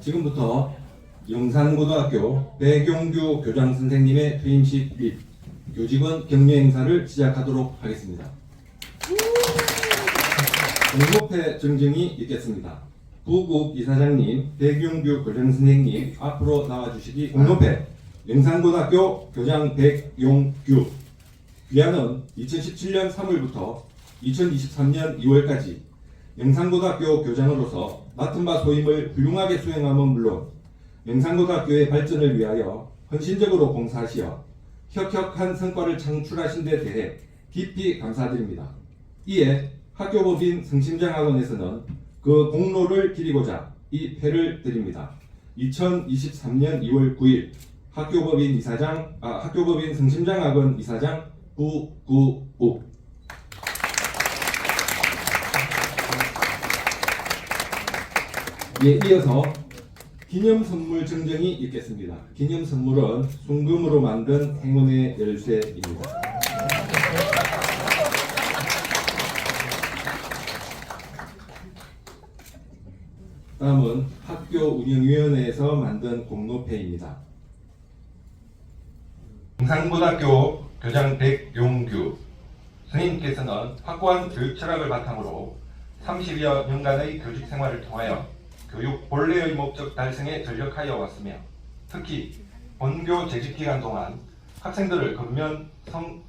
지금부터 영산고등학교 백용규 교장 선생님의 퇴임식 및 교직원 격려 행사를 시작하도록 하겠습니다. 공로패 증정이 있겠습니다. 부국 이사장님, 백용규 교장 선생님 앞으로 나와주시기. 공로패 영산고등학교 교장 백용규. 귀하는 2017년 3월부터 2023년 2월까지 영산고등학교 교장으로서 맡은 바 소임을 훌륭하게 수행함은 물론 영산고등학교의 발전을 위하여 헌신적으로 봉사하시어 혁혁한 성과를 창출하신 데 대해 깊이 감사드립니다. 이에 학교법인 성심장학원에서는 그 공로를 기리고자 이 패를 드립니다. 2023년 2월 9일 학교법인 성심장학원 이사장 부구욱. 이어서 기념 선물 증정이 있겠습니다. 기념 선물은 순금으로 만든 행운의 열쇠입니다. 다음은 학교 운영위원회에서 만든 공로패입니다. 영산고등학교 교장 백용규 선생님께서는 확고한 교육 철학을 바탕으로 30여 년간의 교직 생활을 통하여 교육 본래의 목적 달성에 전력하여 왔으며 특히 본교 재직 기간 동안 학생들을 근면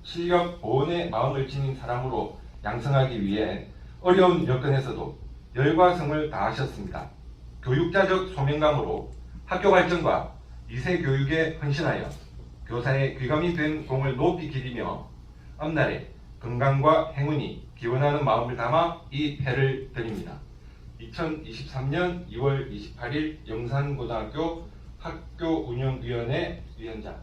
실력 보온의 마음을 지닌 사람으로 양성하기 위해 어려운 여건에서도 열과 성을 다하셨습니다. 교육자적 소명감으로 학교 발전과 이세 교육에 헌신하여 교사의 귀감이 된 공을 높이 기리며 앞날에 건강과 행운이 기원하는 마음을 담아 이 패를 드립니다. 2023년 2월 28일 영산고등학교 학교운영위원회 위원장.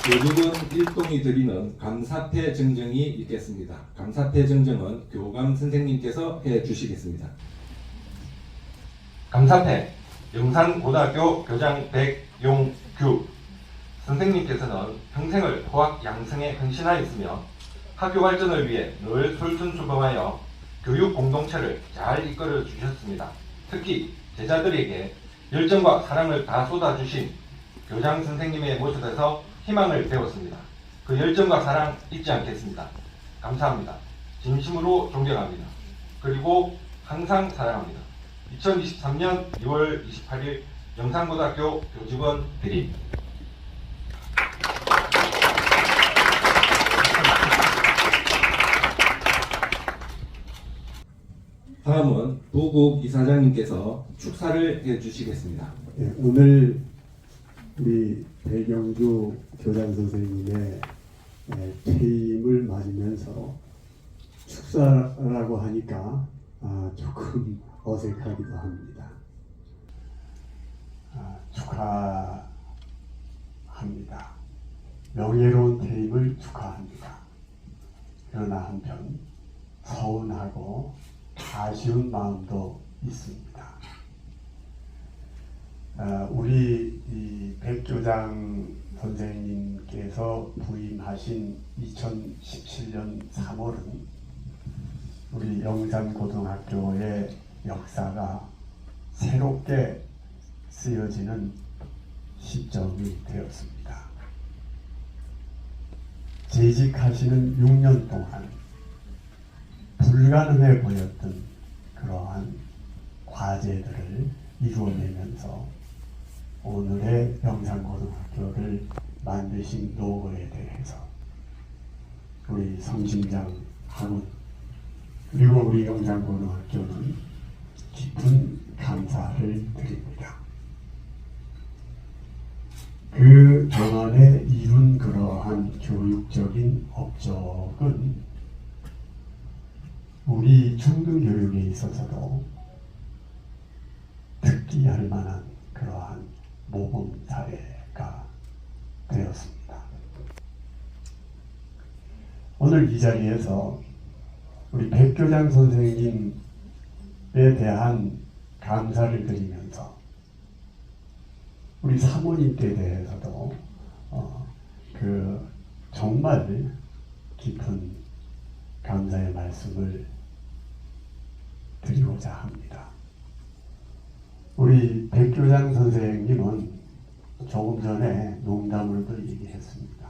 교직원 일동이 드리는 감사패 증정이 있겠습니다. 감사패 증정은 교감 선생님께서 해주시겠습니다. 감사패 영산고등학교 교장 백용규 선생님께서는 평생을 호학 양성에 헌신하였으며 학교 발전을 위해 늘 솔선수범하여 교육 공동체를 잘 이끌어 주셨습니다. 특히 제자들에게 열정과 사랑을 다 쏟아주신 교장 선생님의 모습에서 희망을 배웠습니다. 그 열정과 사랑 잊지 않겠습니다. 감사합니다. 진심으로 존경합니다. 그리고 항상 사랑합니다. 2023년 2월 28일 영산고등학교 교직원 드림. 다음은 부국 이사장님께서 축사를 해주시겠습니다. 네, 오늘 우리 백용규 교장 선생님의 퇴임을 맞으면서 축사라고 하니까 조금 어색하기도 합니다. 축하합니다. 명예로운 퇴임을 축하합니다. 그러나 한편 서운하고 아쉬운 마음도 있습니다. 우리 이 백 교장 선생님께서 부임하신 2017년 3월은 우리 영산고등학교의 역사가 새롭게 쓰여지는 시점이 되었습니다. 재직하시는 6년 동안 불가능해 보였던 그러한 과제들을 이루어내면서 오늘의 영산고등학교를 만드신 노고에 대해서 우리 성심장 학원 그리고 우리 영산고등학교는 깊은 감사를 드립니다. 그 동안에 이룬 그러한 교육적인 업적은 우리 중등교육에 있어서도 특기할 만한 그러한 모범 사례가 되었습니다. 오늘 이 자리에서 우리 백 교장 선생님에 대한 감사를 드리면서 우리 사모님께 대해서도 정말 깊은 감사의 말씀을 드리고자 합니다. 우리 백교장 선생님은 조금 전에 농담으로도 얘기했습니다.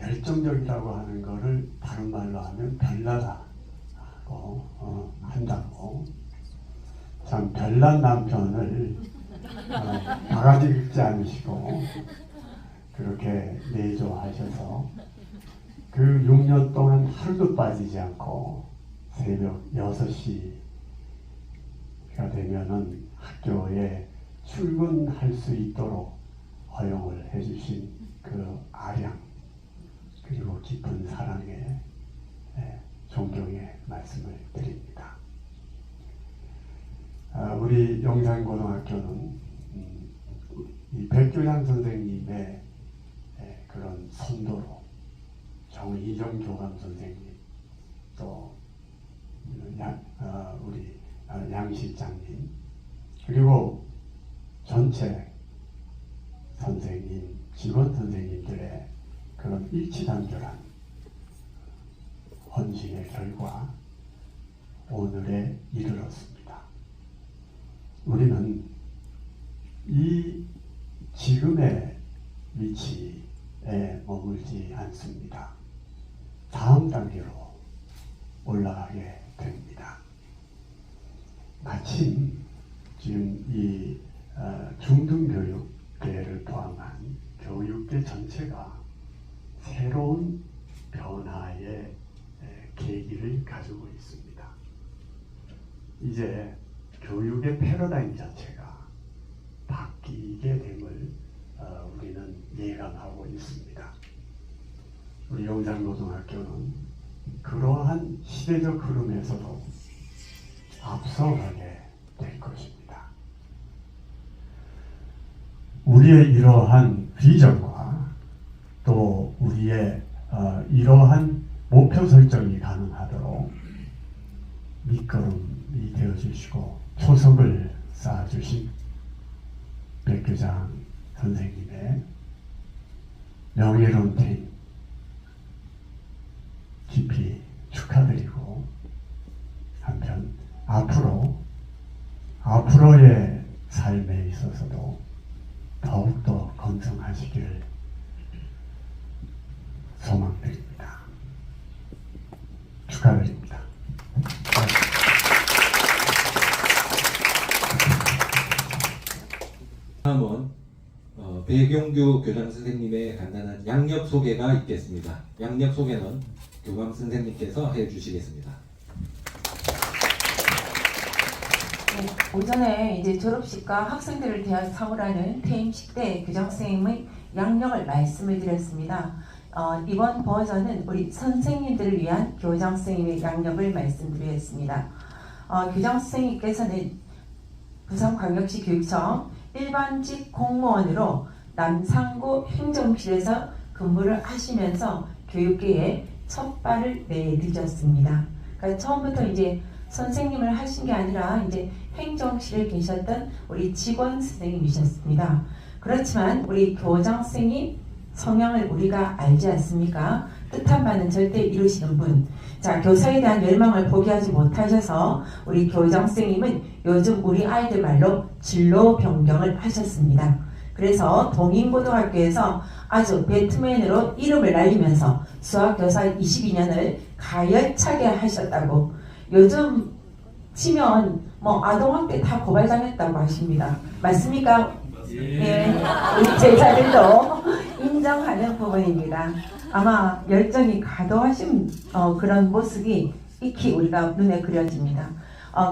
열정적이라고 하는 것을 다른 말로 하면 별나다고 한다고. 참 별난 남편을 바가지 긁지 않으시고 그렇게 내조하셔서 그 6년 동안 하루도 빠지지 않고 새벽 6시가 되면은 학교에 출근할 수 있도록 허용을 해주신 그 아량 그리고 깊은 사랑에 존경의 말씀을 드립니다. 우리 용산고등학교는 이 백교장 선생님의 그런 선도로 정희정 교감 선생님 또 우리 양 실장님 그리고 전체 선생님 직원 선생님들의 그런 일치단결한 헌신의 결과 오늘에 이르렀습니다. 우리는 이 지금의 위치에 머물지 않습니다. 다음 단계로 올라가게 됩니다. 마침 지금 이 중등교육계를 포함한 교육계 전체가 새로운 변화의 계기를 가지고 있습니다. 이제 교육의 패러다임 자체가 바뀌게 됨을 우리는 예감하고 있습니다. 우리 용산고등학교는 그러한 시대적 흐름에서도 앞서가게 될 것입니다. 우리의 이러한 비전과 또 우리의 이러한 목표 설정이 가능하도록 밑거름이 되어주시고 초석을 쌓아주신 백교장 선생님의 명예로운 퇴임 깊이 축하드리고 한편 앞으로의 삶에 있어서도 더욱더 건승하시기를 소망드립니다. 축하드립니다. 다음은 배경규 교장 선생님의 간단한 양력 소개가 있겠습니다. 양력 소개는 교감 선생님께서 해주시겠습니다. 네, 오전에 이제 졸업식과 학생들을 대한 상호라는 퇴임식 때 교장 선생님의 양력을 말씀을 드렸습니다. 이번 버전은 우리 선생님들을 위한 교장 선생님의 양력을 말씀드리겠습니다. 교장 선생님께서는 부산광역시 교육청 일반직 공무원으로 남상구 행정실에서 근무를 하시면서 교육계에 첫 발을 내디뎠습니다. 그러니까 처음부터 이제 선생님을 하신 게 아니라 이제 행정실에 계셨던 우리 직원 선생님이셨습니다. 그렇지만 우리 교장 선생님 성향을 우리가 알지 않습니까? 뜻한 바는 절대 이루시는 분. 자, 교사에 대한 열망을 포기하지 못하셔서 우리 교장 선생님은 요즘 우리 아이들 말로 진로 변경을 하셨습니다. 그래서 동인고등학교에서 아주 배트맨으로 이름을 날리면서 수학교사 22년을 가열차게 하셨다고 요즘 치면 뭐 아동학대 다 고발당했다고 하십니다. 맞습니까? 예, 우리 제자들도 인정하는 부분입니다. 아마 열정이 가도하신 그런 모습이 익히 우리가 눈에 그려집니다.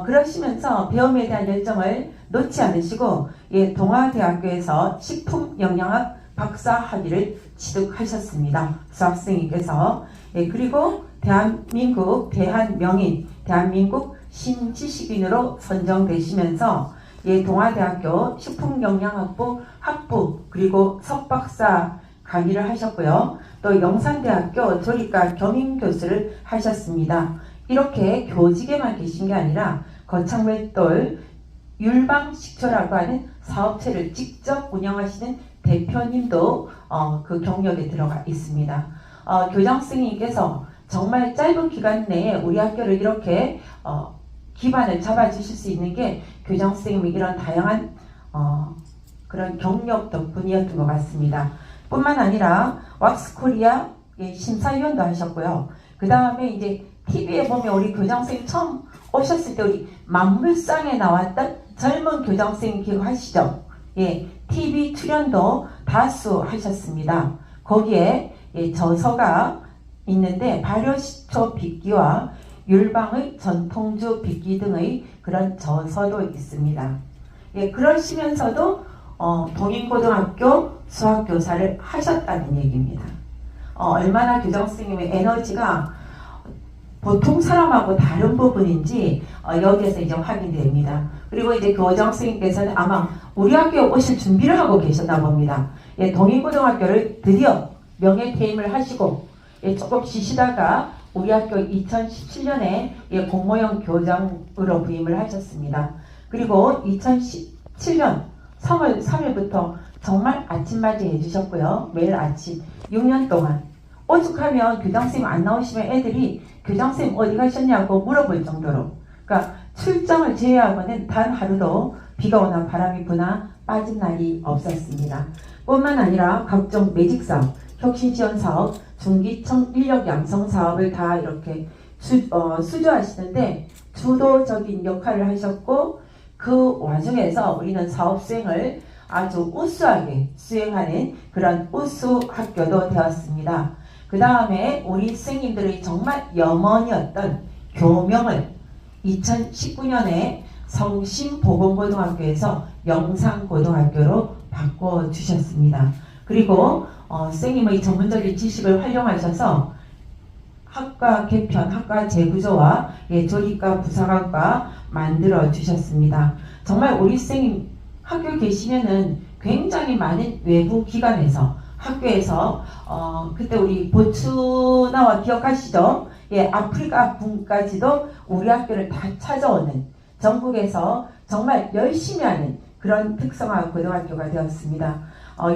그러시면서 배움에 대한 열정을 놓지 않으시고 동아대학교에서 식품영양학 박사학위를 취득하셨습니다. 수학생님께서 그리고 대한민국 신지식인으로 선정되시면서 동아대학교 식품영양학부 학부 그리고 석박사 강의를 하셨고요. 또 영산대학교 조리과 겸임교수를 하셨습니다. 이렇게 교직에만 계신 게 아니라 거창맷돌 율방식초라고 하는 사업체를 직접 운영하시는 대표님도 그 경력에 들어가 있습니다. 교장 선생님께서 정말 짧은 기간 내에 우리 학교를 이렇게 기반을 잡아주실 수 있는 게 교장 선생님의 이런 다양한 그런 경력 덕분이었던 것 같습니다. 뿐만 아니라 왁스코리아 심사위원도 하셨고요. 그 다음에 이제 TV에 보면 우리 교장 선생님 처음 오셨을 때 우리 만물상에 나왔던 젊은 교장 선생님 기억하시죠? 예, TV 출연도 다수 하셨습니다. 거기에 저서가 있는데 발효식초 빚기와 율방의 전통주 빚기 등의 그런 저서도 있습니다. 예, 그러시면서도 동인고등학교 수학교사를 하셨다는 얘기입니다. 얼마나 교장 선생님의 에너지가 보통 사람하고 다른 부분인지 여기에서 이제 확인됩니다. 그리고 이제 교장 선생님께서는 아마 우리 학교에 오실 준비를 하고 계셨나 봅니다. 예, 동인고등학교를 드디어 명예퇴임을 하시고 조금 쉬시다가 우리 학교 2017년에 공모형 교장으로 부임을 하셨습니다. 그리고 2017년 3월 3일부터 정말 아침맞이 해주셨고요. 매일 아침 6년 동안 오죽하면 교장선생님 안 나오시면 애들이 교장선생님 어디 가셨냐고 물어볼 정도로, 그러니까 출장을 제외하고는 단 하루도 비가 오나 바람이 부나 빠진 날이 없었습니다. 뿐만 아니라 각종 매직사업, 혁신지원사업, 중기청 인력 양성 사업을 다 이렇게 수주하시는데 주도적인 역할을 하셨고, 그 와중에서 우리는 사업 수행을 아주 우수하게 수행하는 그런 우수 학교도 되었습니다. 그 다음에 우리 선생님들의 정말 염원이었던 교명을 2019년에 성심보건고등학교에서 영상고등학교로 바꿔주셨습니다. 그리고 선생님의 전문적인 지식을 활용하셔서 학과 개편, 학과 재구조와 조리과, 부사관과 만들어 주셨습니다. 정말 우리 선생님 학교 계시면은 굉장히 많은 외부 기관에서 학교에서 그때 우리 보츠나와 기억하시죠? 예, 아프리카 분까지도 우리 학교를 다 찾아오는 전국에서 정말 열심히 하는 그런 특성화 고등학교가 되었습니다.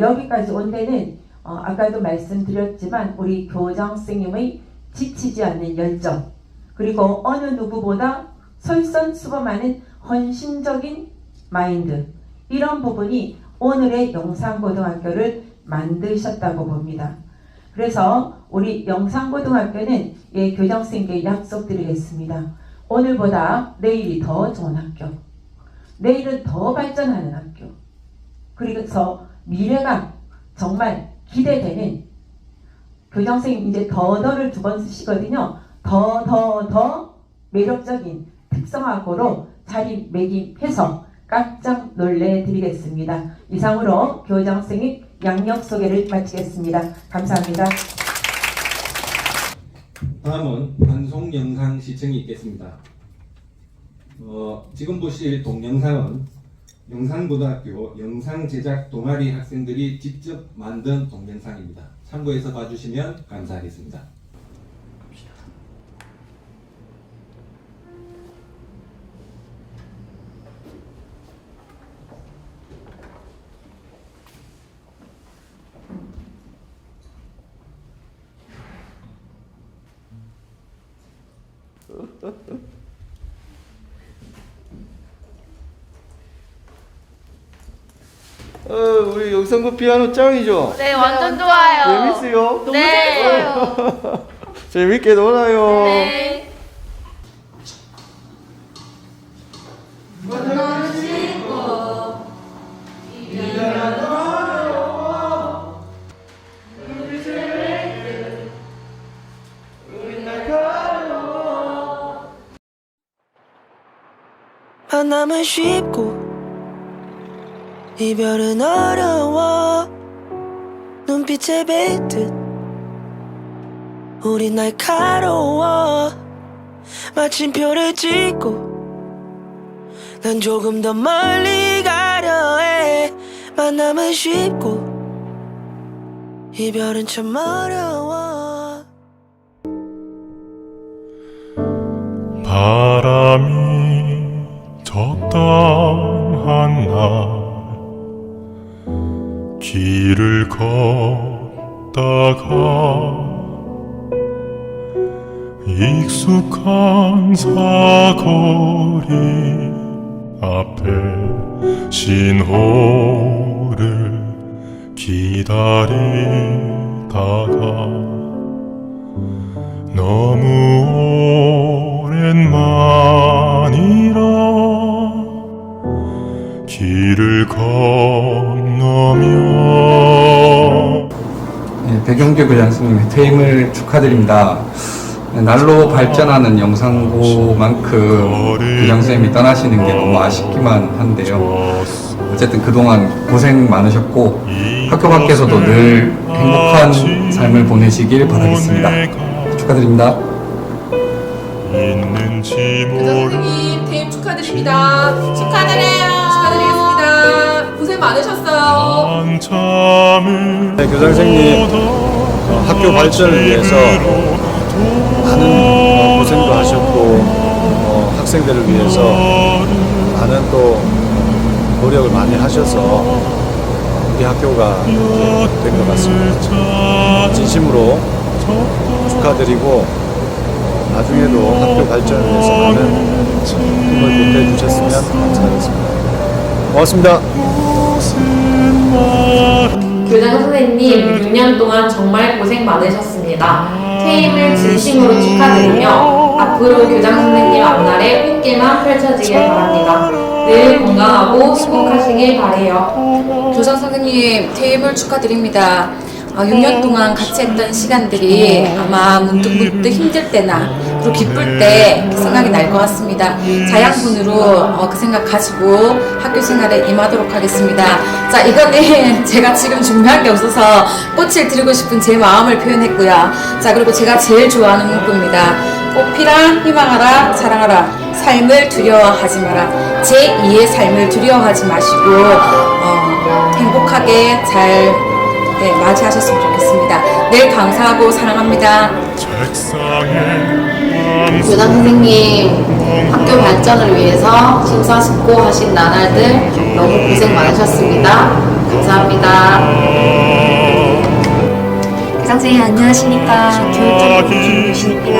여기까지 온 데는 아까도 말씀드렸지만 우리 교장 선생님의 지치지 않는 열정, 그리고 어느 누구보다 솔선수범하는 헌신적인 마인드, 이런 부분이 오늘의 영상고등학교를 만드셨다고 봅니다. 그래서 우리 영상고등학교는 교장 선생님께 약속드리겠습니다. 오늘보다 내일이 더 좋은 학교, 내일은 더 발전하는 학교, 그래서 미래가 정말 기대되는 교장 선생님, 이제 더더를 두 번 쓰시거든요. 더 매력적인 특성화고로 자리매김해서 깜짝 놀래드리겠습니다. 이상으로 교장 선생님 양력 소개를 마치겠습니다. 감사합니다. 다음은 방송 영상 시청이 있겠습니다. 지금 보실 동영상은 영상고등학교 영상제작 동아리 학생들이 직접 만든 동영상입니다. 참고해서 봐주시면 감사하겠습니다. 우리 영상고 피아노 짱이죠? 네, 완전 좋아요. 재밌어요? 너무 재밌어요. 재밌게 놀아요. 네. 만남은 쉽고 이별은 어려워. 눈빛에 뱉듯 우린 날카로워. 마침표를 찍고 난 조금 더 멀리 가려 해. 만남은 쉽고 이별은 참 어려워. 바람이 적당한 날 길을 걷다가 익숙한 사거리 앞에 신호를 기다리다가 너무 오랜만이라 길을 건너며 배경규 교장 선생님의 퇴임을 축하드립니다. 날로 발전하는 영상고만큼 교장 선생님이 떠나시는 게 너무 아쉽기만 한데요. 어쨌든 그동안 고생 많으셨고 학교 밖에서도 늘 행복한 삶을 보내시길 바라겠습니다. 축하드립니다. 교장 선생님 퇴임 축하드립니다. 축하드리겠습니다. 고생 많으셨어요. 네, 교장 선생님 학교 발전을 위해서 많은 고생도 하셨고 학생들을 위해서 많은 또 노력을 많이 하셔서 우리 학교가 된 것 같습니다. 진심으로 축하드리고 나중에도 학교 발전을 위해서 많은 힘을 보태주셨으면 감사하겠습니다. 고맙습니다. 교장 선생님 6년 동안 정말 고생 많으셨습니다. 퇴임을 진심으로 축하드리며 앞으로 교장 선생님 앞날에 꽃길만 펼쳐지길 바랍니다. 늘 건강하고 행복하시길 바래요. 교장 선생님 퇴임을 축하드립니다. 6년 동안 같이 했던 시간들이 아마 문득 힘들 때나 그리고 기쁠 때 생각이 날 것 같습니다. 자양분으로 그 생각 가지고 학교 생활에 임하도록 하겠습니다. 자, 이거는 제가 지금 준비한 게 없어서 꽃을 드리고 싶은 제 마음을 표현했고요. 자, 그리고 제가 제일 좋아하는 문구입니다. 꽃피라 희망하라 사랑하라 삶을 두려워하지 마라. 제2의 삶을 두려워하지 마시고 행복하게 잘 맞이하셨으면 좋겠습니다. 늘 감사하고 사랑합니다. 교장 선생님 학교 발전을 위해서 심사숙고하신 나날들 너무 고생 많으셨습니다. 감사합니다. 교장 선생님 안녕하십니까. 교육장 김유신입니다.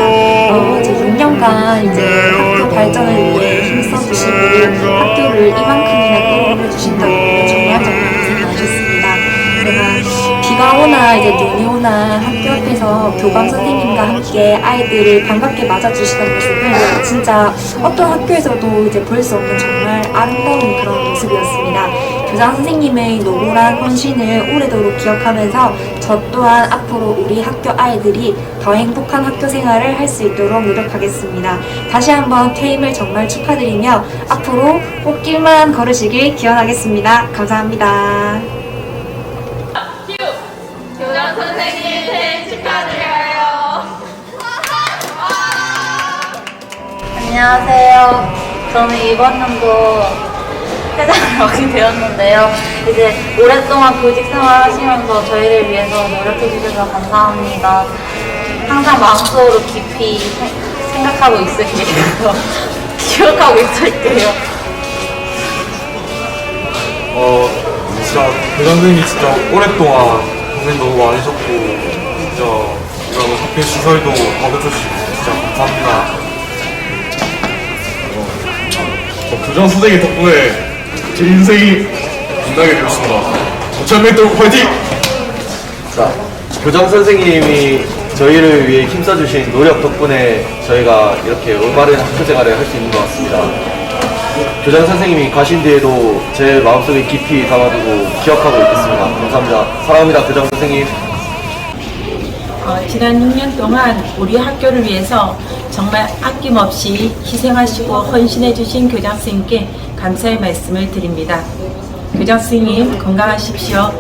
이제 6년간 이제 학교 발전을 위해 힘써주시고 학교를 이만큼이나 끌어올려주신다고 정말 고생 많으셨습니다. 제가 비가 오나 이제 눈이 오나 학교 앞에서 교감 선생님과 함께 아이들을 반갑게 맞아주시는 모습은 진짜 어떤 학교에서도 이제 볼 수 없는 정말 아름다운 그런 모습이었습니다. 교장 선생님의 노골한 헌신을 오래도록 기억하면서 저 또한 앞으로 우리 학교 아이들이 더 행복한 학교 생활을 할 수 있도록 노력하겠습니다. 다시 한번 퇴임을 정말 축하드리며 앞으로 꽃길만 걸으시길 기원하겠습니다. 감사합니다. 교장 선생님 퇴임 축하드려요. 안녕하세요. 저는 이번 연도 회장을 맡게 되었는데요. 이제 오랫동안 교직 생활 하시면서 저희를 위해서 노력해 주셔서 감사합니다. 항상 마음속으로 깊이 생각하고 있을게요. 기억하고 있을게요. 진짜 교장 선생님이 진짜 오랫동안 고생 너무 많으셨고 진짜 이런 학교 시설도 가르쳐주시고 진짜 감사합니다. 교장 선생님 덕분에 제 인생이 빛나게 되었습니다. 전면도 화이팅! 자, 교장 선생님이 저희를 위해 힘써주신 노력 덕분에 저희가 이렇게 올바른 학교 생활을 할 수 있는 것 같습니다. 교장 선생님이 가신 뒤에도 제 마음속에 깊이 담아두고 기억하고 있겠습니다. 감사합니다. 사랑합니다, 교장 선생님. 지난 6년 동안 우리 학교를 위해서 정말 아낌없이 희생하시고 헌신해주신 교장 선생님께 감사의 말씀을 드립니다. 교장 선생님 건강하십시오.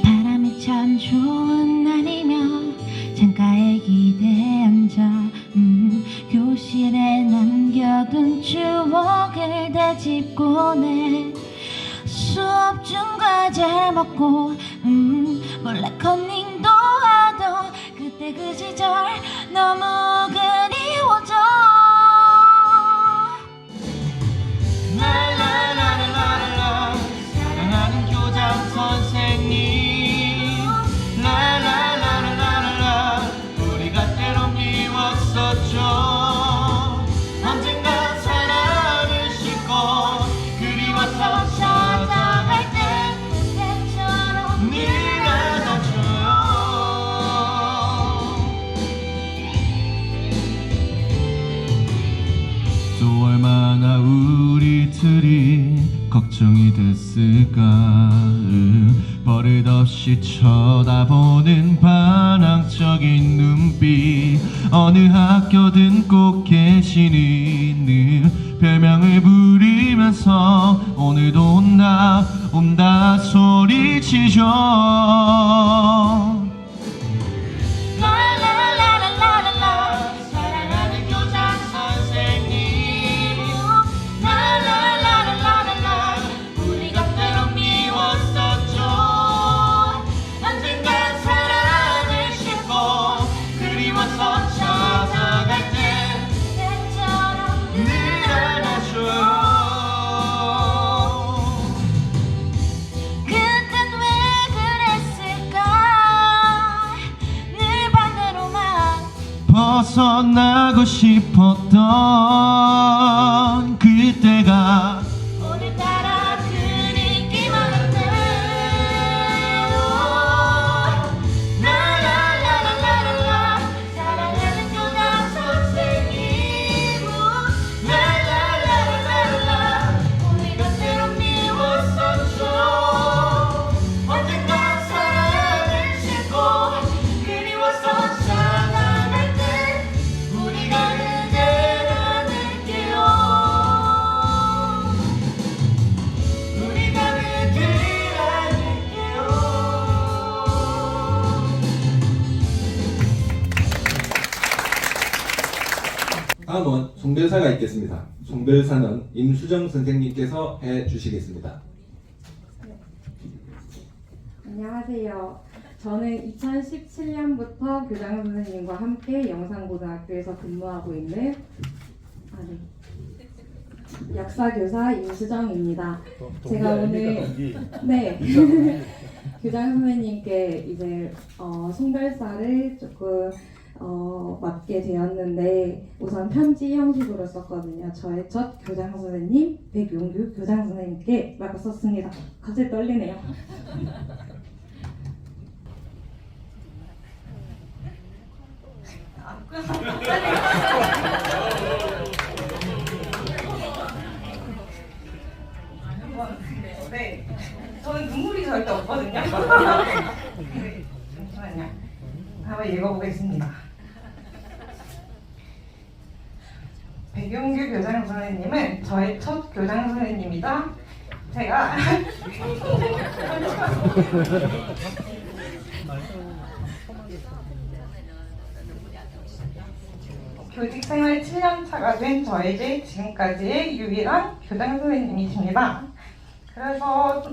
바람이 참 좋은 날이며 창가에 기대 앉아 교실에 남겨둔 추억을 되짚고네 수업 중 과제를 먹고 몰래 컨닝도 하던 걱정이 됐을까. 버릇없이 쳐다보는 반항적인 눈빛. 어느 학교든 꼭 계시는 별명을 부르면서 오늘도 온다 온다 소리치죠. 사랑하는 교장 선생님 라라라라라라 우리가 때론 미웠었죠. 언젠간 사랑을 싣고 그리워서 찾아갈 때 때처럼 늘 안아줘요. 그땐 왜 그랬을까. 늘 반대로만 벗어나고 싶었던 그때가 오늘따라 그립기만 한데. 라라라라라라 사랑하는 교장 선생님 라라라라라라 우리가 때론 미웠었죠. 언젠가 사랑을 싣고 그리워서 찾아갈 때 우리가 그댈 안을게요. 우리가 그댈 안을게요. 다음은 송별사가 있겠습니다. 송별사는 임수정 선생님께서 해주시겠습니다. 안녕하세요. 저는 2017년부터 교장 선생님과 함께 영상고등학교에서 근무하고 있는 역사교사 임수정입니다. 제가 오늘 교장 선생님께 이제 송별사를 조금 맡게 되었는데 우선 편지 형식으로 썼거든요. 저의 첫 교장 선생님 백용규 교장 선생님께 썼습니다. 갑자기 떨리네요. 네, 저는 눈물이 절대 없거든요. 네, 잠시만요. 한번 읽어보겠습니다. 백용규 교장 선생님은 저의 첫 교장 선생님이다. 제가 교직생활 7년차가 된 저에게 지금까지의 유일한 교장 선생님이십니다. 그래서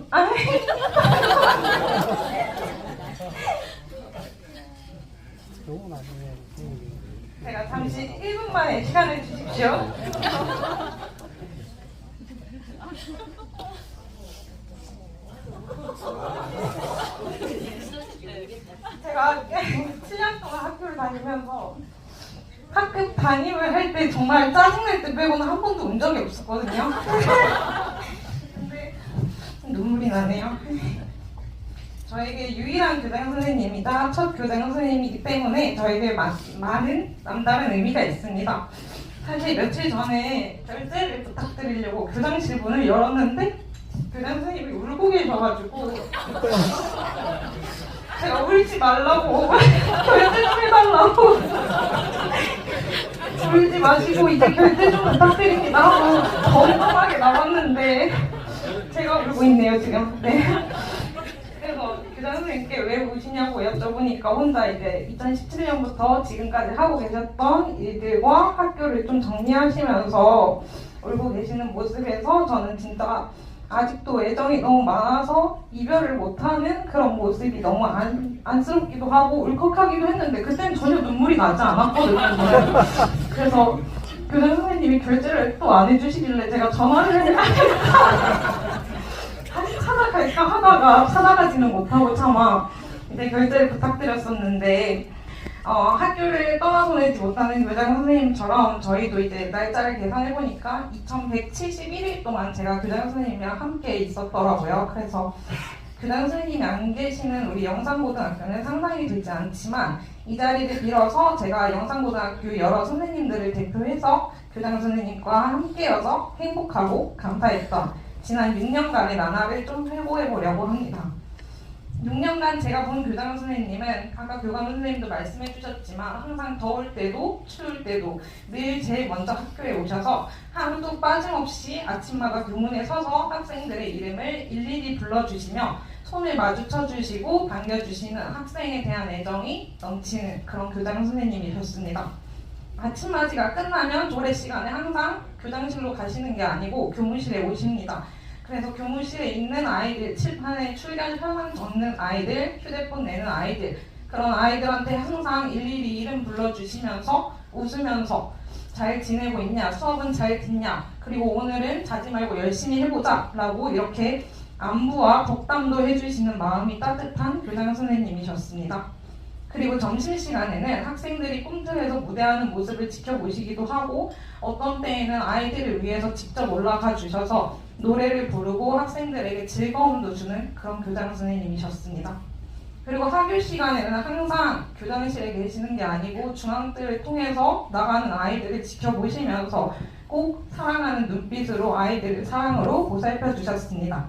제가 잠시 1분만의 시간을 주십시오. 제가 7년 동안 학교를 다니면서 학급 담임을 할 때 정말 짜증날 때 빼고는 한 번도 운 적이 없었거든요. 근데 눈물이 나네요. 저에게 유일한 교장 선생님이자 첫 교장 선생님이기 때문에 저에게 많은 남다른 의미가 있습니다. 사실 며칠 전에 결제를 부탁드리려고 교장실 문을 열었는데 교장 선생님이 울고 계셔가지고 제가 울지 말라고 결제 좀 해달라고 울지 마시고 이제 결제 좀 부탁드립니다. 덤덤하게 나왔는데 제가 울고 있네요 지금. 네. 그래서 교장 선생님께 왜 우시냐고 여쭤보니까 혼자 이제 2017년부터 지금까지 하고 계셨던 일들과 학교를 좀 정리하시면서 울고 계시는 모습에서 저는 진짜 아직도 애정이 너무 많아서 이별을 못하는 그런 모습이 너무 안쓰럽기도 하고 울컥하기도 했는데 그때는 전혀 눈물이 나지 않았거든요. 그래서 교장 선생님이 결제를 또 안 해주시길래 제가 전화를 다시 찾아갈까 하다가 찾아가지는 못하고 차마 이제 결제를 부탁드렸었는데 학교를 떠나보내지 못하는 교장 선생님처럼 저희도 이제 날짜를 계산해보니까 2171일 동안 제가 교장 선생님이랑 함께 있었더라고요. 그래서 교장 선생님이 안 계시는 우리 영산고등학교는 상상이 되지 않지만 이 자리를 빌어서 제가 영산고등학교 여러 선생님들을 대표해서 교장 선생님과 함께여서 행복하고 감사했던 지난 6년간의 나날을 좀 회고해 보려고 합니다. 6년간 제가 본 교장 선생님은 아까 교감 선생님도 말씀해 주셨지만 항상 더울 때도 추울 때도 늘 제일 먼저 학교에 오셔서 하루도 빠짐없이 아침마다 교문에 서서 학생들의 이름을 일일이 불러주시며 손을 마주쳐 주시고 반겨주시는 학생에 대한 애정이 넘치는 그런 교장 선생님이셨습니다. 아침맞이가 끝나면 조례 시간에 항상 교장실로 가시는 게 아니고 교무실에 오십니다. 그래서 교무실에 있는 아이들, 칠판에 출결 현황 적는 아이들, 휴대폰 내는 아이들, 그런 아이들한테 항상 일일이 이름 불러주시면서 웃으면서 잘 지내고 있냐, 수업은 잘 듣냐, 그리고 오늘은 자지 말고 열심히 해보자 라고 이렇게 안부와 덕담도 해주시는 마음이 따뜻한 교장 선생님이셨습니다. 그리고 점심시간에는 학생들이 꿈틀에서 무대하는 모습을 지켜보시기도 하고 어떤 때에는 아이들을 위해서 직접 올라가 주셔서 노래를 부르고 학생들에게 즐거움도 주는 그런 교장 선생님이셨습니다. 그리고 하교 시간에는 항상 교장실에 계시는 게 아니고 중앙뜰을 통해서 나가는 아이들을 지켜보시면서 꼭 사랑하는 눈빛으로 아이들을 사랑으로 보살펴 주셨습니다.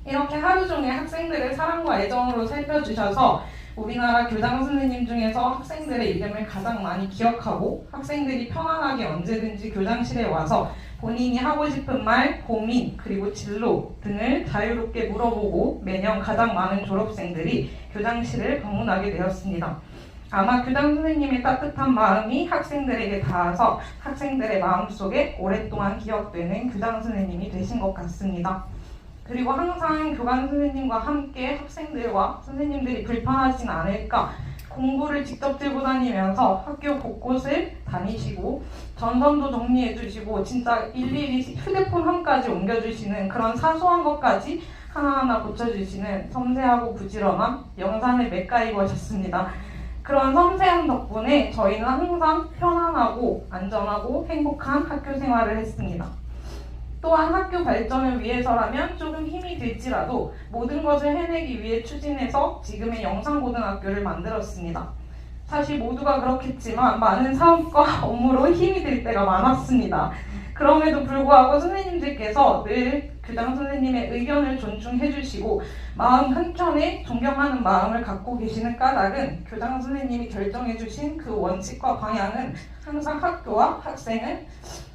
이렇게 하루 종일 학생들을 사랑과 애정으로 살펴주셔서 우리나라 교장 선생님 중에서 학생들의 이름을 가장 많이 기억하고 학생들이 편안하게 언제든지 교장실에 와서 본인이 하고 싶은 말, 고민, 그리고 진로 등을 자유롭게 물어보고 매년 가장 많은 졸업생들이 교장실을 방문하게 되었습니다. 아마 교장 선생님의 따뜻한 마음이 학생들에게 닿아서 학생들의 마음속에 오랫동안 기억되는 교장 선생님이 되신 것 같습니다. 그리고 항상 교감 선생님과 함께 학생들과 선생님들이 불편하진 않을까 공부를 직접 들고 다니면서 학교 곳곳을 다니시고 전선도 정리해 주시고 진짜 일일이 휴대폰 함까지 옮겨주시는 그런 사소한 것까지 하나하나 고쳐주시는 섬세하고 부지런한 영산을 맥가이버셨습니다. 그런 섬세함 덕분에 저희는 항상 편안하고 안전하고 행복한 학교 생활을 했습니다. 또한 학교 발전을 위해서라면 조금 힘이 들지라도 모든 것을 해내기 위해 추진해서 지금의 영상고등학교를 만들었습니다. 사실 모두가 그렇겠지만 많은 사업과 업무로 힘이 들 때가 많았습니다. 그럼에도 불구하고 선생님들께서 늘 교장 선생님의 의견을 존중해 주시고 마음 한켠에 존경하는 마음을 갖고 계시는 까닭은 교장 선생님이 결정해 주신 그 원칙과 방향은 항상 학교와 학생을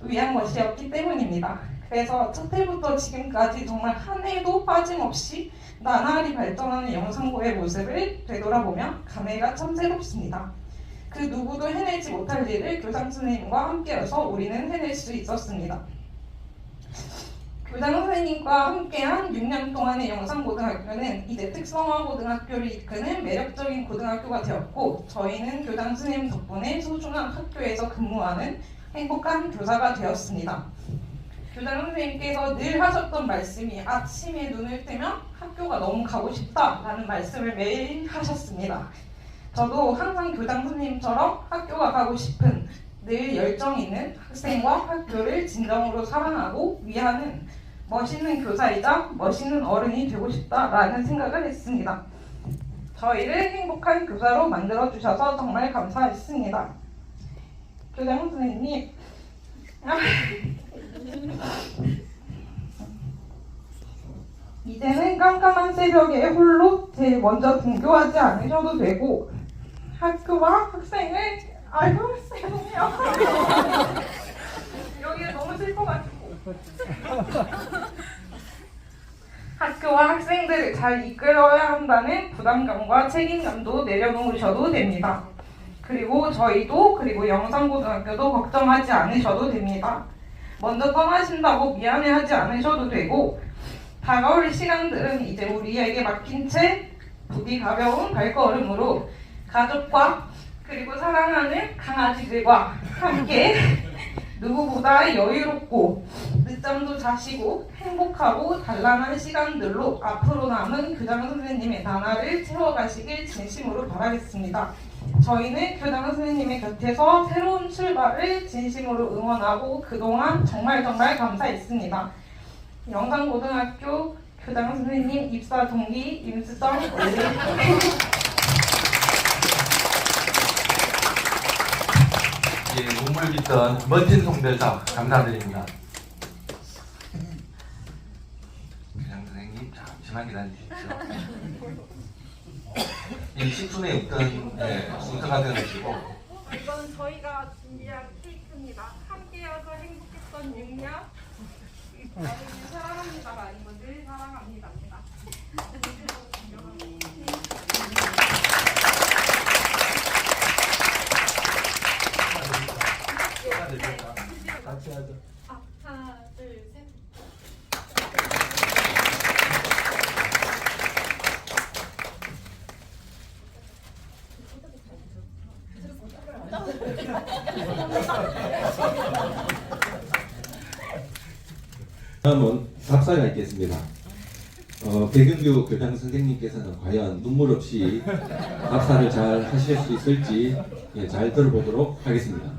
위한 것이었기 때문입니다. 그래서 첫 해부터 지금까지 정말 한 해도 빠짐없이 나날이 발전하는 영상고의 모습을 되돌아보면 감회가 참 새롭습니다. 그 누구도 해내지 못할 일을 교장 선생님과 함께여서 우리는 해낼 수 있었습니다. 교장 선생님과 함께한 6년 동안의 영상고등학교는 이제 특성화고등학교를 이끄는 매력적인 고등학교가 되었고 저희는 교장 선생님 덕분에 소중한 학교에서 근무하는 행복한 교사가 되었습니다. 교장 선생님께서 늘 하셨던 말씀이 아침에 눈을 뜨면 학교가 너무 가고 싶다라는 말씀을 매일 하셨습니다. 저도 항상 교장 선생님처럼 학교가 가고 싶은 늘 열정 있는 학생과 학교를 진정으로 사랑하고 위하는 멋있는 교사이자 멋있는 어른이 되고 싶다라는 생각을 했습니다. 저희를 행복한 교사로 만들어주셔서 정말 감사했습니다. 교장 선생님 이제는 깜깜한 새벽에 홀로 제일 먼저 등교하지 않으셔도 되고 학교와 학생을 아이고 죄송해요 여기 너무 슬퍼가지고 학교와 학생들을 잘 이끌어야 한다는 부담감과 책임감도 내려놓으셔도 됩니다. 그리고 저희도 그리고 영상고등학교도 걱정하지 않으셔도 됩니다. 먼저 떠나신다고 미안해하지 않으셔도 되고 다가올 시간들은 이제 우리에게 맡긴 채 부디 가벼운 발걸음으로 가족과 그리고 사랑하는 강아지들과 함께 누구보다 여유롭고 늦잠도 자시고 행복하고 단란한 시간들로 앞으로 남은 교장 선생님의 나날을 채워가시길 진심으로 바라겠습니다. 저희는 교장 선생님의 곁에서 새로운 출발을 진심으로 응원하고 그동안 정말 감사했습니다. 영상고등학교 교장 선생님 입사 동기 임수정 눈물 깃던 멋진 송별사 감사드립니다. 편하게 다니십시오. 이 식순에 있던 순서가 되어가지고 이건 저희가 준비한 케이크입니다. 함께여서 행복했던 6년. 나중에 사랑합니다가 아니고 늘 사랑합니다입니다. 같이 하자. 하나, 둘, 셋. 다음은 답사가 있겠습니다. 백윤규 교장 선생님께서는 과연 눈물 없이 답사를 잘 하실 수 있을지 잘 들어보도록 하겠습니다.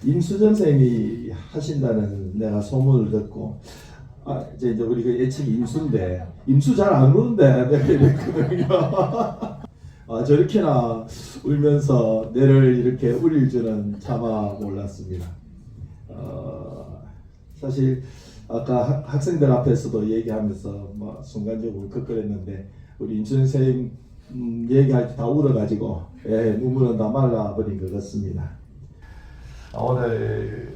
임수정 쌤이 하신다는 내가 소문을 듣고 이제 우리 그 애칭 임수인데 임수 잘 안 우는데 내가 이랬거든요. 저렇게나 울면서 내를 이렇게 울릴 줄은 차마 몰랐습니다. 사실 아까 학생들 앞에서도 얘기하면서 뭐 순간적으로 울컥거렸는데 우리 임수정 쌤 얘기할 때 다 울어가지고 눈물은 다 말라버린 것 같습니다. 오늘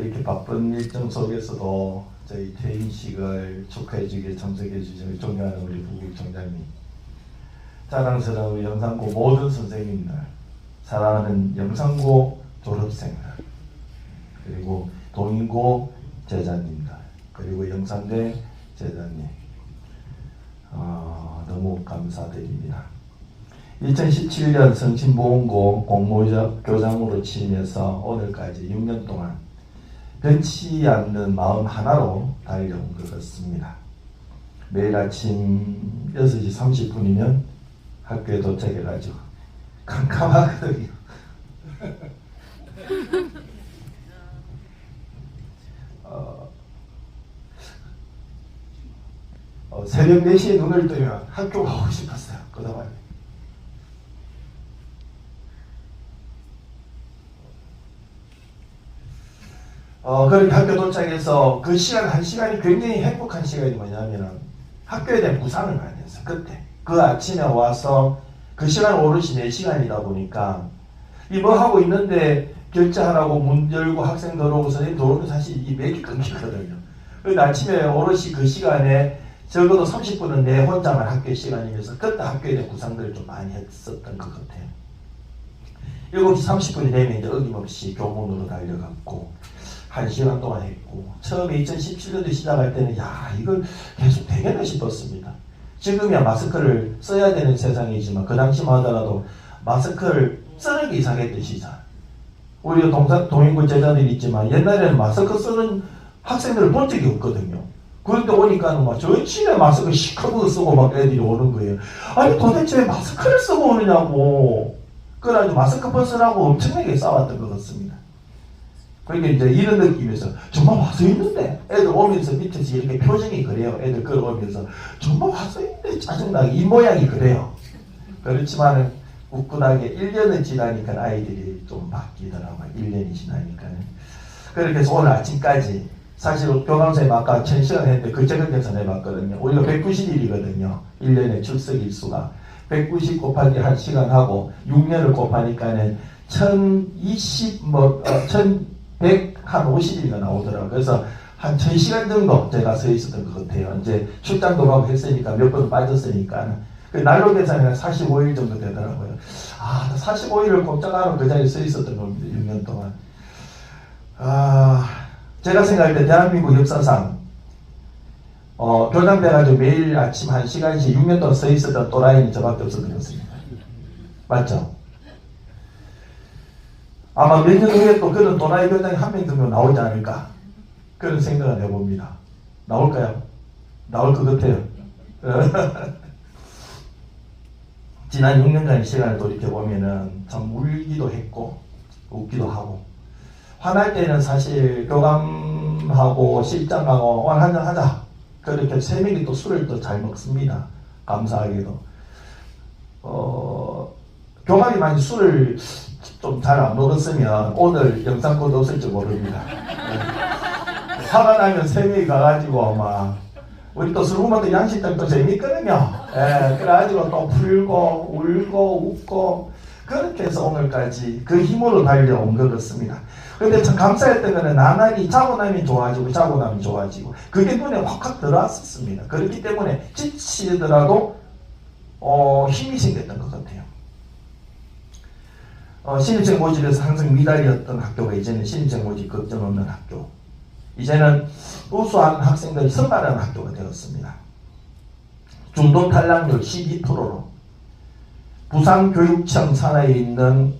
이렇게 바쁜 일정 속에서도 저희 퇴임식을 축하해주기에 참석해주신 존경하는 우리 부국총장님, 자랑스러운 우리 영산고 모든 선생님들, 사랑하는 영산고 졸업생들, 그리고 동인고 제자님들, 그리고 영산대 제자님, 너무 감사드립니다. 2017년 성심보훈고 공모교장으로 취임해서 오늘까지 6년 동안 변치 않는 마음 하나로 달려온 것 같습니다. 매일 아침 6시 30분이면 학교에 도착해가지고 깜깜하거든요. 새벽 4시에 눈을 뜨면 학교 가고 싶었어요. 그동안. 그렇게 학교 도착해서 그 시간 한 시간이 굉장히 행복한 시간이 뭐냐면은 학교에 대한 구상을 많이 했어요. 그때 그 아침에 와서 그 시간 오롯이 4시간이다 보니까 이 뭐 하고 있는데 결제하라고 문 열고 학생 들어오고 선생님 들어오면 사실 이 맥이 끊기거든요. 그래서 아침에 오롯이 그 시간에 적어도 30분은 내 혼자만 학교 시간이면서 그때 학교에 대한 구상들을 좀 많이 했었던 것 같아요. 7시 30분이 되면 이제 어김없이 교문으로 달려갔고 1시간 동안 했고, 처음에 2017년도 시작할 때는 이걸 계속 되겠나 싶었습니다. 지금이야 마스크를 써야 되는 세상이지만 그 당시만 하더라도 마스크를 쓰는 게 이상했던 시절. 우리 동인고 제자들이 있지만 옛날에는 마스크 쓰는 학생들을 본 적이 없거든요. 그런데 오니까는 막 전치에 마스크 시커멓게 쓰고 막 애들이 오는 거예요. 아니 도대체 왜 마스크를 쓰고 오느냐고. 그래가지고 마스크 벗으라고 엄청나게 싸웠던 것 같습니다. 그러니까 이제 이런 느낌에서 정말 와서 있는데 애들 오면서 밑에서 이렇게 표정이 그래요. 애들 끌어오면서 정말 와서 있는데 짜증나게 이 모양이 그래요. 그렇지만은 굳굳하게 1년을 지나니까 아이들이 좀 바뀌더라고요. 1년이 지나니까는. 그렇게 해서 오늘 아침까지 사실 교감선생님 아까 1000시간 했는데 그제그 계산해봤거든요. 우리가 190일이거든요. 1년의 출석일수가. 190 곱하기 1시간 하고 6년을 곱하니까는 1150일가 나오더라고요. 그래서 한 1000시간 정도 제가 서 있었던 것 같아요. 이제 출장도 가고 했으니까 몇 번 빠졌으니까. 그 날로 계산하면 45일 정도 되더라고요. 45일을 꼼짝 안 하고 그 자리에 서 있었던 겁니다. 6년 동안. 제가 생각할 때 대한민국 역사상 교장돼가지고 매일 아침 1시간씩 6년 동안 서 있었던 또라이는 저밖에 없었던 것 같습니다. 맞죠? 아마 몇 년 후에 또 그런 또라이 교장이 한 명 정도 나오지 않을까 그런 생각을 해봅니다. 나올까요? 나올 것 같아요. 지난 6년간의 시간을 돌이켜보면은 참 울기도 했고 웃기도 하고 화날 때는 사실 교감하고 실장하고 오늘 한잔 하자 그렇게 세 명이 또 술을 또 잘 먹습니다. 감사하게도 교감이 많이 술을 좀 잘 안 먹었으면 오늘 영상코도 없을지 모릅니다. 화가 나면 세 명이 가가지고 막 우리 또 슬구만도 양식장도 재밌거든요. 예, 그래가지고 또 풀고 울고 웃고 그렇게 해서 오늘까지 그 힘으로 달려온 것 같습니다. 근데 참 감사했던 거는 나날이 자고 나면 좋아지고 그게 눈에 확 들어왔었습니다. 그렇기 때문에 지치더라도 힘이 생겼던 것 같아요. 신입생 모집에서 항상 미달이었던 학교가 이제는 신입생 모집 걱정 없는 학교, 이제는 우수한 학생들이 선발하는 학교가 되었습니다. 중도 탈락률 12%로 부산교육청 산하에 있는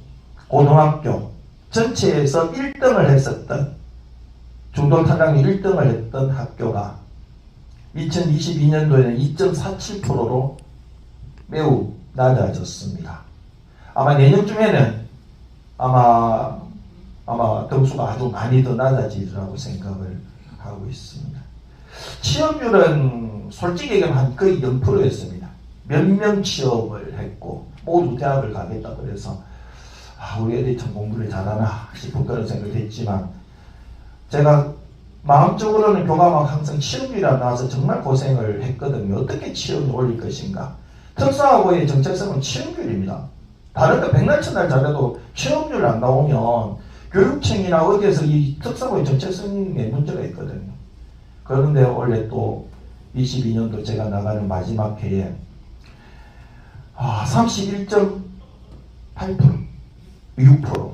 고등학교 전체에서 1등을 했었던, 중도 탈락률 1등을 했던 학교가 2022년도에는 2.47%로 매우 낮아졌습니다. 아마 내년쯤에는 아마 등수가 아주 많이 더 낮아지리라고 생각을 하고 있습니다. 취업률은 솔직히 얘기하면 거의 0%였습니다. 몇 명 취업을 했고 모두 대학을 가겠다 그래서 우리 애들이 참 공부를 잘하나 싶은 그런 생각을 했지만, 제가 마음적으로는 교과목 항상 취업률이 안 나와서 정말 고생을 했거든요. 어떻게 취업률 올릴 것인가. 특수학고의 정체성은 취업률입니다. 다른 거 백날천날 잘해도 취업률 안 나오면 교육청이나 어디에서 이 특수학고의 정체성에 문제가 있거든요. 그런데 원래 또 22년도 제가 나가는 마지막 해에 31.8%, 6%.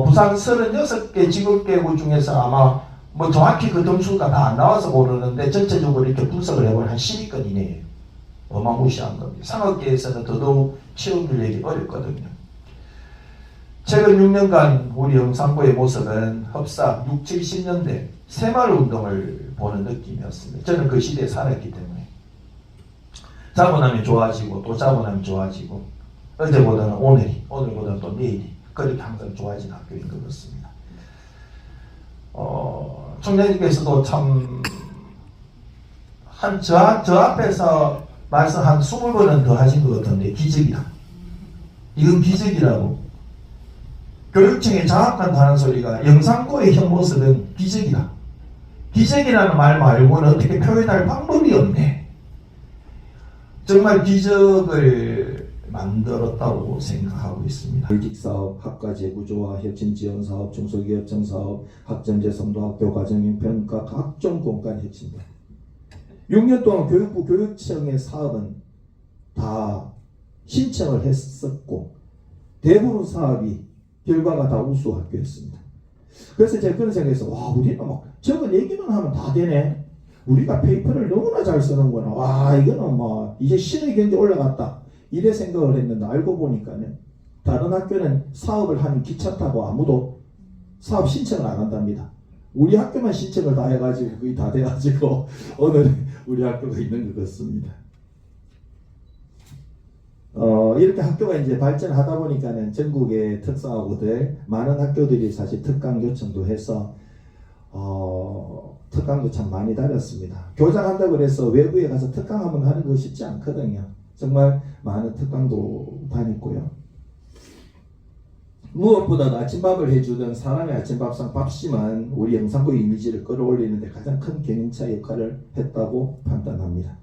부산 36개 지급계구 중에서 아마 뭐 정확히 그 점수가 다 안 나와서 모르는데 전체적으로 이렇게 분석을 해보면 한 10위권 이내예요. 어마무시한 겁니다. 산업계에서는 더더욱 취업률 내기 어렵거든요. 최근 6년간 우리 영산고의 모습은 흡사 6, 70년대 새마을운동을 보는 느낌이었습니다. 저는 그 시대에 살았기 때문에. 자본하면 좋아지고 또 자본하면 좋아지고, 어제보다는 오늘이, 오늘보다는 또 내일이 그렇게 항상 좋아진 학교인 것 같습니다. 총장님께서도 참 저 앞에서 말씀 한 20번은 더 하신 것 같은데 기적이다. 이건 기적이라고. 교육청의 장학관 하는 소리가 영산고의 현 모습은 기적이다. 기적이라는 말 말고는 어떻게 표현할 방법이 없네. 정말 기적을 만들었다고 생각하고 있습니다. 조직사업, 학과 재구조화, 혁신지원사업, 중소기업 정사업, 학점제 선도학교 과정평가 각종 공간 혁신들. 6년 동안 교육부 교육청의 사업은 다 신청을 했었고 대부분 사업이 결과가 다 우수 학교였습니다. 그래서 제가 그런 생각해서 우리는 막 저거 얘기만 하면 다 되네. 우리가 페이퍼를 너무나 잘 쓰는구나. 이거는 이제 신의 경제 올라갔다. 이래 생각을 했는데 알고 보니까는 다른 학교는 사업을 하면 귀찮다고 아무도 사업 신청을 안 한답니다. 우리 학교만 신청을 다 해가지고 거의 다 돼가지고 오늘 우리 학교가 있는 것 같습니다. 이렇게 학교가 이제 발전하다 보니까는 전국의 특성화고들 많은 학교들이 사실 특강 요청도 해서 특강도 참 많이 다녔습니다. 교장한다고 그래서 외부에 가서 특강하면 하는 거 쉽지 않거든요. 정말 많은 특강도 다녔고요. 무엇보다도 아침밥을 해주던 사람의 아침밥상 밥심은 우리 영산고의 이미지를 끌어올리는 데 가장 큰 견인차 역할을 했다고 판단합니다.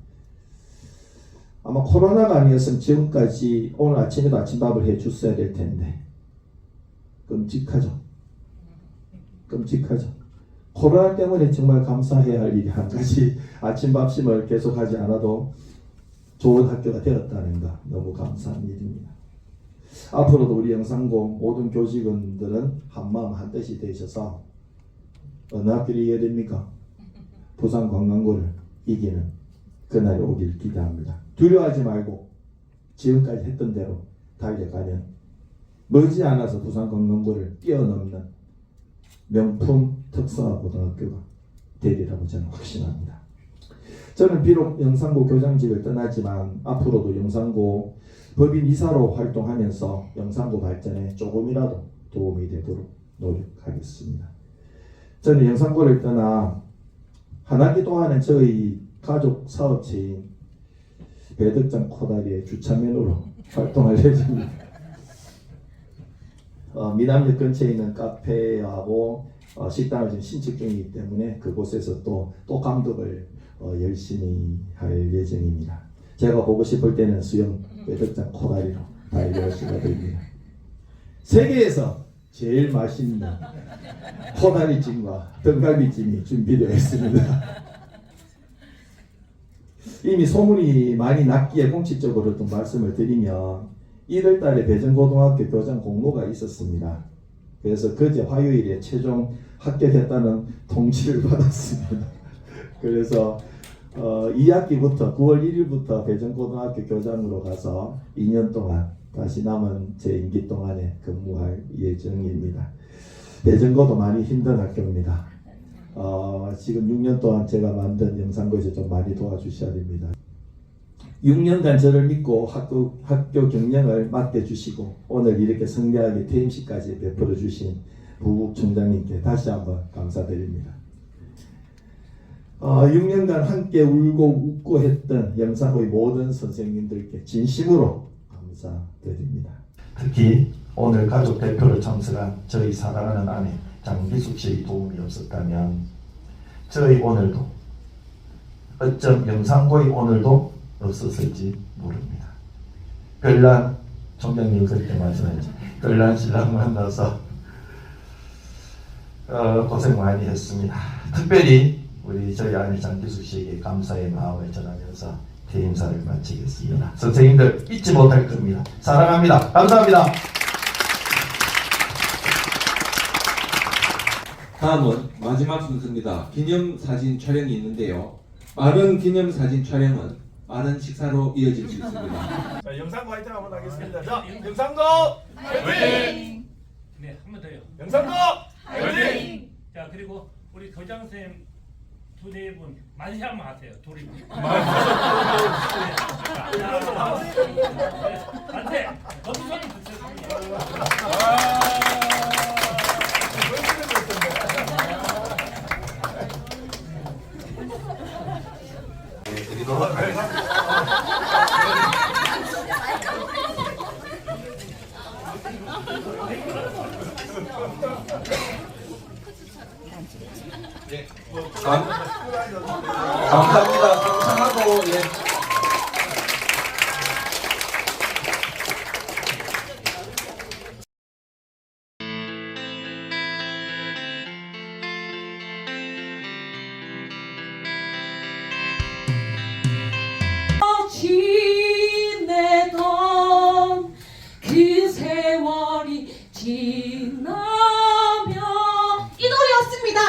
아마 코로나가 아니었으면 지금까지 오늘 아침에도 아침밥을 해줬어야 될 텐데 끔찍하죠. 코로나 때문에 정말 감사해야 할 일이 한 가지, 아침밥심을 계속하지 않아도 좋은 학교가 되었다는 거 너무 감사한 일입니다. 앞으로도 우리 영산고 모든 교직원들은 한마음 한뜻이 되셔서 어느 학교를 이겨야 됩니까? 부산 관광고를 이기는 그날이 오길 기대합니다. 두려워하지 말고 지금까지 했던 대로 달려가면 머지않아서 부산 관광고를 뛰어넘는 명품 특성화고등학교가 되리라고 저는 확신합니다. 저는 비록 영산고 교장직을 떠나지만 앞으로도 영산고 법인 이사로 활동하면서 영산고 발전에 조금이라도 도움이 되도록 노력하겠습니다. 저는 영산고를 떠나 한 학기도 하는 저희 가족 사업체인 배덕장 코다리의 주차맨으로 활동할 예정입니다. 미남역 근처에 있는 카페하고 식당을 지금 신축 중이기 때문에 그곳에서 또 감독을 열심히 할 예정입니다. 제가 보고 싶을 때는 수영 외덕장 코다리로 달려갈 수가 됩니다. 세계에서 제일 맛있는 코다리찜과 등갈비찜이 준비되어 있습니다. 이미 소문이 많이 났기에 공식적으로 좀 말씀을 드리면 1월 달에 배정고등학교 교장 공모가 있었습니다. 그래서 그제 화요일에 최종 합격했다는 통지를 받았습니다. 그래서 2학기부터 9월 1일부터 배정고등학교 교장으로 가서 2년 동안 다시 남은 제 임기 동안에 근무할 예정입니다. 배정고도 많이 힘든 학교입니다. 지금 6년 동안 제가 만든 영상고에서 좀 많이 도와주셔야 됩니다. 6년간 저를 믿고 학교 경영을 맡겨주시고 오늘 이렇게 성대하게 퇴임식까지 베풀어 주신 부총장님께 다시 한번 감사드립니다. 6년간 함께 울고 웃고 했던 영상고의 모든 선생님들께 진심으로 감사드립니다. 특히 오늘 가족 대표로 참석한 저희 사랑하는 아내 장기숙 씨의 도움이 없었다면 저희 오늘도 어쩜 영상고의 오늘도 없었을지 모릅니다. 별난 총장님 그렇게 말씀하셨죠. 별난 신랑 만나서 고생 많이 했습니다. 특별히 우리 저희 아내 장기숙 씨에게 감사의 마음을 전하면서 퇴임사를 마치겠습니다. 선생님들 잊지 못할 겁니다. 사랑합니다. 감사합니다. 다음은 마지막 순서입니다. 기념사진 촬영이 있는데요. 빠른 기념사진 촬영은 많은 식사로 이어질 수 있습니다. 자, 영상고 화이팅 한번 하겠습니다. 자, 영상고 화이팅! 네, 한 번 더요. 영상고 화이팅! 자, 그리고 우리 교장 선생님 두네 분 만세 한번 하세요. 둘이. 만세. 검수선이 감사합니다. 경청하고 지내던 그 세월이 지나면 이 노래였습니다.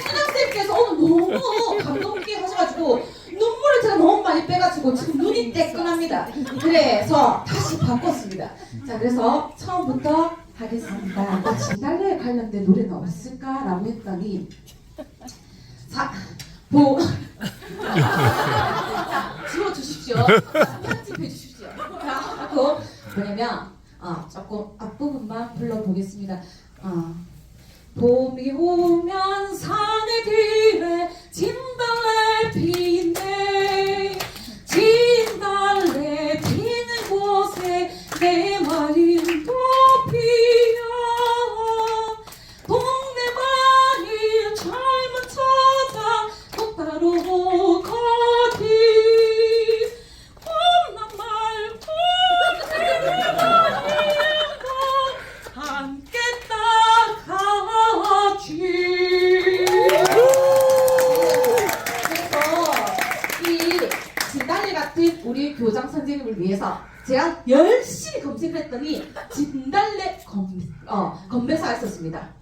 수장쌤께서 오늘 너무 감동 있게 하셔가지고 눈물을 제가 너무 많이 빼가지고 지금 눈이 따끔합니다. 그래서 다시 바꿨습니다. 자, 그래서 처음부터 하겠습니다. 나 진달래에 관련된 노래는 없을까라고 했더니 들어주십시오. 편집해 주십시오. 하고 뭐냐면 조금 앞부분만 불러보겠습니다. 봄이 오면 산에들에 진달래 피네 진달래 피는 곳에 내 마음도 피어 동네 마을 젊은 처자 똑바로 거디 봄난 말고 함께 따라가지. 그래서 이 진달래 같은 우리 교장 선생님을 위해서 제가 열심히 검색을 했더니 진달래 건배사가 있었습니다.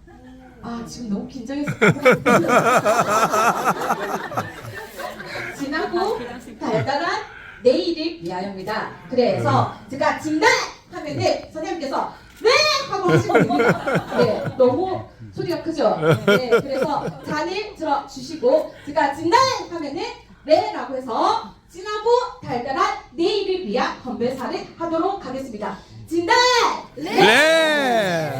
지금 너무 긴장했어요. 진하고 달달한 내일을 위하여입니다. 그래서 제가 진달래 하면은 선생님께서 네! 하고 하시는 겁니다. 네, 너무 소리가 크죠? 네, 그래서 잘 들어주시고 제가 진달래 하면은 네! 라고 해서 진하고 달달한 내일을 위한 건배사를 하도록